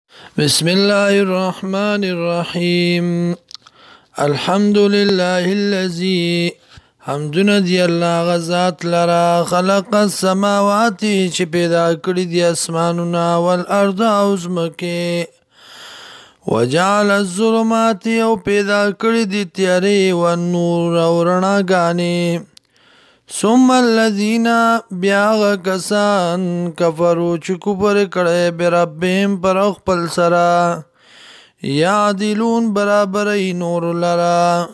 بسم الله الرحمن الرحيم الحمد لله الذي حمدنا دی الله غزات لرا خلق السماوات چې پیدا کړی دی اسمانونه والارض او زمکه وجعل الظلمات او پیدا کړی دی تیارې او نور او رڼاګانې ثم الذين بیاغ کسان کفرو چې کفر کړي بربهم پر خپل سرا یعدلون برابر نور لرا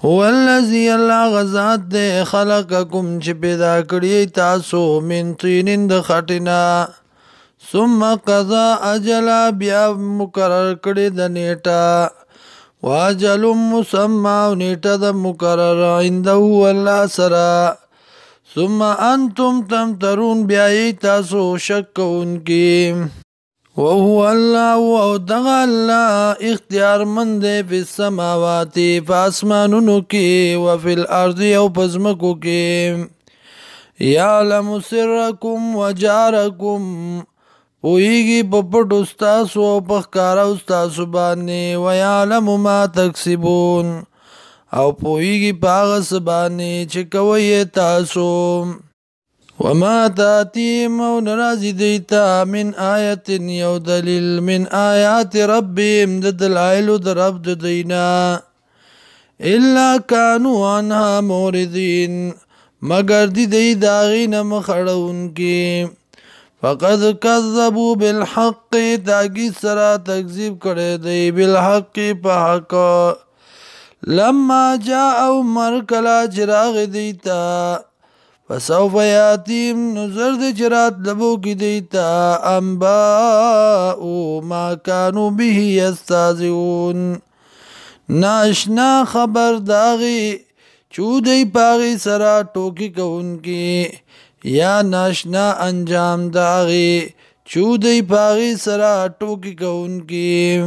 هو الذي الله غزاد دے خلقکم چې پیدا کړی تاسو من طین د خټینا ثم قضا اجل بیا مقرر کړی د نیټه واجل مسمى نیټه د مقرر عنده الله سرا ثم انتم تمترون بیا تاسو شک کوونکی وهو الله او دغه الله اختیار مند په سماوات فاسمانونو کې او په الارض او پزمکو کې یعلم سرکم وجارکم ویږي په پټو ستاسو او په ښکاره ستاسو باندې ویعلم ما تکسبون او پوهیږي په هغه څه باندې چې کوئ تاسو وما تاتیم او نرازی دیتا من آیت یو دلیل من آیات ربهم د دلائلو د رب د دینا الا کانو عنها موردین مگر دی داغین مخڑون کی فقد کذبوا بالحق تاگی سرا تکذیب کرے دی بالحق پا حق لما جاءو مرکلا چراغ دیتا فسوف یاتیم نظر دی چرات لبو کی دیتا انباؤ ما کانو به یستازعون ناشنا خبر داغی چودی پاغی سرا ٹوکی کون کی یا ناشنا انجام داغی چودی پاغی سرا ٹوکی کون کی